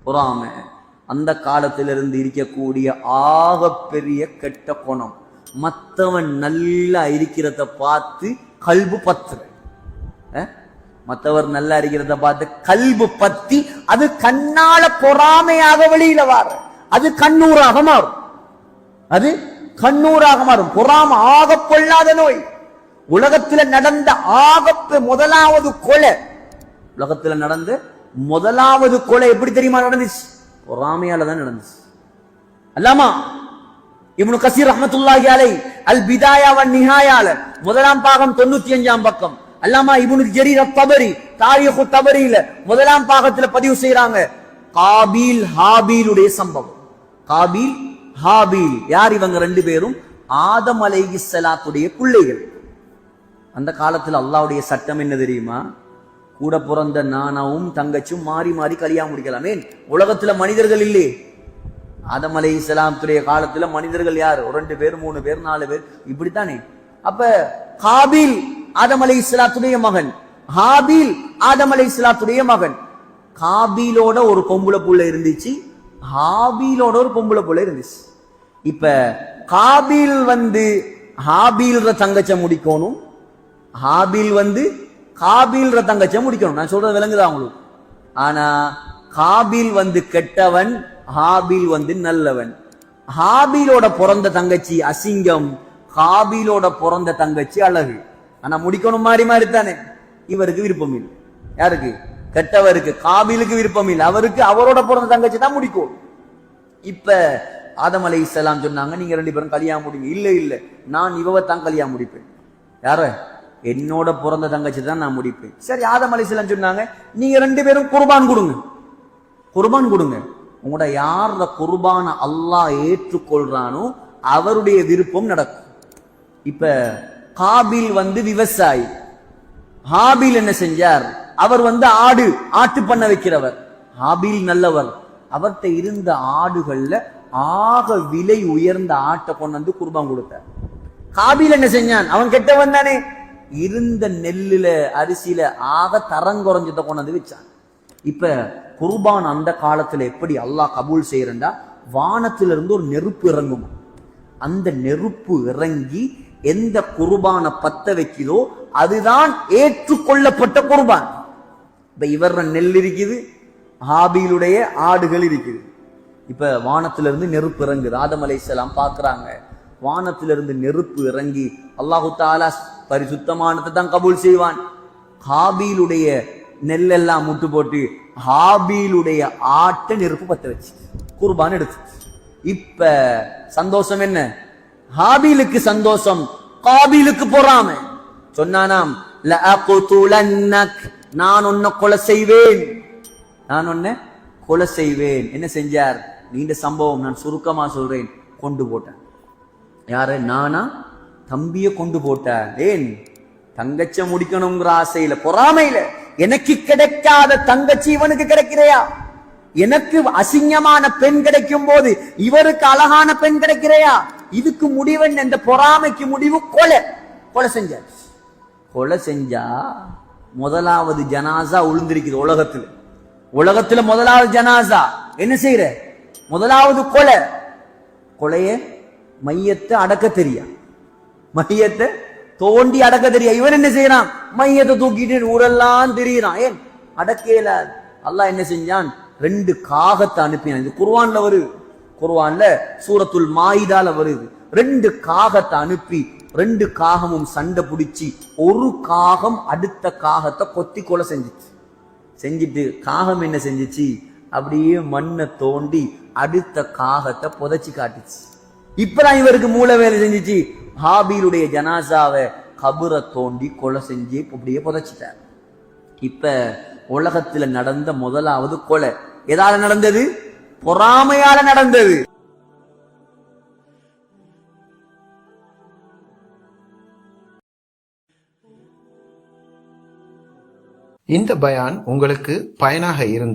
பொறாமை அந்த காலத்திலிருந்து இருக்கக்கூடிய ஆக பெரிய கெட்ட குணம். மற்றவன் நல்லா இருக்கிறத பார்த்து கல்பு பத்து, மற்றவர் நல்லா இருக்கிறத பார்த்து கல்பு பத்தி அது கண்ணால பொறாமையாக வெளியில வார, அது கண்ணூராக மாறும். அது கண்ணூராக மாறும். பொறாமை ஆக பொல்லாத நோய். உலகத்தில் நடந்த முதலாவது கொலை, உலகத்தில் நடந்த முதலாவது கொலை எப்படி தெரியுமா நடந்துச்சு? பொறாமையால தான் நடந்துச்சு. அல்லாமா இப்னு கஸீர் ரஹ்மத்துல்லாஹி அலைஹி அல் பிதாயா வன் நிஹாயால முதலாம் பாகம் 95ஆம் பக்கம், அல்லாமா இப்னு ஜரீர் அத்-தபரி தாரீஹ் அத்-தபரியில முதலாம் பாகத்துல பதிவு செய்றாங்க, காபீல் ஹாபீலுடைய சம்பவம். காபீல் ஹாபீல் யார்? இவங்க ரெண்டு பேரும் ஆதம் அலைஹிஸ்ஸலாத்துடைய பிள்ளைகள். அந்த காலத்துல அல்லாஹ்வுடைய சட்டம் என்ன தெரியுமா? கூட பிறந்த நானாவும் தங்கச்சும் மாறி மாறி கல்யாணம் முடிக்கலாம். ஏன்? உலகத்துல மனிதர்கள் இல்லையே. ஆதம் அலைஹிஸ்ஸலாத்துடைய காலத்துல மனிதர்கள் யார்? 2 பேர் 3 பேர் 4 பேர் இப்படித்தானே. அப்ப காபீல் ஆதம் அலைஹிஸ்ஸலாத்துடைய மகன், ஹாபீல் ஆதம் அலைஹிஸ்ஸலாத்துடைய மகன். காபீலோட ஒரு பொம்பளை புள்ள இருந்துச்சு, ஹாபீலோட ஒரு பொம்பளை புள்ள இருந்துச்சு. இப்ப காபீல் ஹாபீல்ற தங்கச்ச முடிக்கணும், ஹாபீல் காபீல்ற தங்கச்ச முடிக்கணும். நான் சொல்றது விளங்குதா உங்களுக்கு? ஆனா காபீல் கெட்டவன், ஹாபீல் நல்லவன். ஹாபீலோட பிறந்த தங்கச்சி அசிங்கம், காபீலோட பிறந்த தங்கச்சி அழகு. ஆனா முடிக்கணும் மாறி மாறி தானே. இவருக்கு விருப்பம் இல்லை. யாருக்கு? கெட்டவருக்கு. காபீலுக்கு விருப்பம் இல்லை. அவருக்கு அவரோட பிறந்த தங்கச்சி தான் முடிக்கும். இப்ப ஆதம் அலைஹிஸ்ஸலாம் சொன்னாங்க, நீங்க 2 பேரும் கல்யாணம் முடிங்க. இல்ல இல்ல, நான் இவத்தான் கல்யாணம் முடிப்பேன். யார? என்னோட பிறந்த தங்கச்சி தான் நான் முடிப்பேன். சரி, ஆதம் அலைஹிஸ்ஸலாம் சொன்னாங்க, நீங்க 2 பேரும் குர்பான் கொடுங்க. குர்பான் கொடுங்க. உங்களோட யார குர்பான அல்லாஹ் ஏற்றுக்கொள்றானோ அவருடைய விருப்பம் நடக்கும். இப்ப காபீல் விவசாயி, ஹாபீல் என்ன செஞ்சார்? அவர் ஆட்டு பண்ண வைக்கிறவர். ஹாபீல் நல்லவர். அவர்கிட்ட இருந்த ஆடுகள்ல ஆக விலை உயர்ந்த ஆட்டை கொண்டு குர்பான் கொடுத்தார். காபீல் என்ன செஞ்சான்? அவன் கெட்டவன் தானே. இருந்த நெல்லுல அரிசியில ஆக தரம் குறைஞ்சதை கொண்டு வச்சான். இப்ப குர்பான் அந்த காலத்துல எப்படி அல்லாஹ் கபூல் செய்யறா? வானத்திலிருந்து ஒரு நெருப்பு இறங்கும். அந்த நெருப்பு இறங்கி எந்த குர்பானை பத்த வைக்குதோ அதுதான் ஏற்றுக்கொள்ளப்பட்ட குர்பான். இப்ப இவர் நெல் இருக்குது, ஹாபீலுடைய ஆடுகள் இருக்குது. இப்ப வானத்திலிருந்து நெருப்பு இறங்குது. ஆதம் அலைஹிஸ்ஸலாம் பாக்குறாங்க, வானத்திலிருந்து நெருப்பு இறங்கி அல்லாஹு தஆலா பரிசுத்தமானதை தான் கபூல் செய்வான். ஹாபீலுடைய நெல்லெல்லாம் முட்டு போட்டு ஹாபீலுடைய ஆட்டை நெருப்பு பத்த வச்சு குர்பான் எடுத்து. இப்ப சந்தோஷம் என்ன? ஹாபீலுக்கு சந்தோஷம், காபீலுக்கு பொறாம. சொன்னானாம், லஅக்துலன்னக், நான் உன்னை கொலை செய்வேன், நான் உன்னை கொலை செய்வேன். என்ன செஞ்சார்? நீண்ட சம்பவம், நான் சுருக்கமா சொல்றேன். கொண்டு போட்டான். யாரு? நானா தம்பிய கொண்டு போட்டார். ஏன்? தங்கச்ச முடிக்கணுங்கிற ஆசையில, பொறாமையில. எனக்கு கிடைக்காத தங்கச்சி இவனுக்கு கிடைக்கிறையா? எனக்கு அசிங்கமான பெண் கிடைக்கும் போது இவருக்கு அழகான பெண் கிடைக்கிறையா? இதுக்கு முடிவன் இந்த பொறாமைக்கு முடிவு கொலை. கொலை செஞ்சார். கொலை செஞ்சா முதலாவது ஜனாசா உளுந்திருக்குது உலகத்துல. உலகத்துல முதலாவது ஜனாசா என்ன செய்யற? முதலாவது கொலை. கொலைய மையத்தை அடக்க தெரியா, மையத்தை தோண்டி அடக்க தெரியா. இவன் என்ன செய்யறான்? மையத்தை தூக்கிட்டு ஊரெல்லாம் திரியிறான். ஏன்? அடக்கேல. அல்லாஹ் என்ன செஞ்சான்? 2 காகத்தை அனுப்பினான். இது குர்ஆன்ல வருது. குர்ஆன்ல சூரத்துல் மாயிதால வருது. 2 காகத்தை அனுப்பி 2 காகமும் சண்டை பிடிச்சி ஒரு காகம் அடுத்த காகத்தை கொத்தி கொலை செஞ்சிட்டு காகம் என்ன செஞ்சிச்சு? அப்படியே மண்ணை தோண்டி அடுத்த காகத்தை புதைச்சி காட்டுச்சு. இப்பதான் இவருக்கு மூளை வேலை செஞ்சிச்சு. ஹாபீலுடைய ஜனாசாவை கபரை தோண்டி கொலை செஞ்சு அப்படியே புதைச்சிட்டார். இப்ப உலகத்துல நடந்த முதலாவது கொலை எதால நடந்தது? பொறாமையால நடந்தது. இந்த பயான் உங்களுக்கு பயனாக இருந்தால்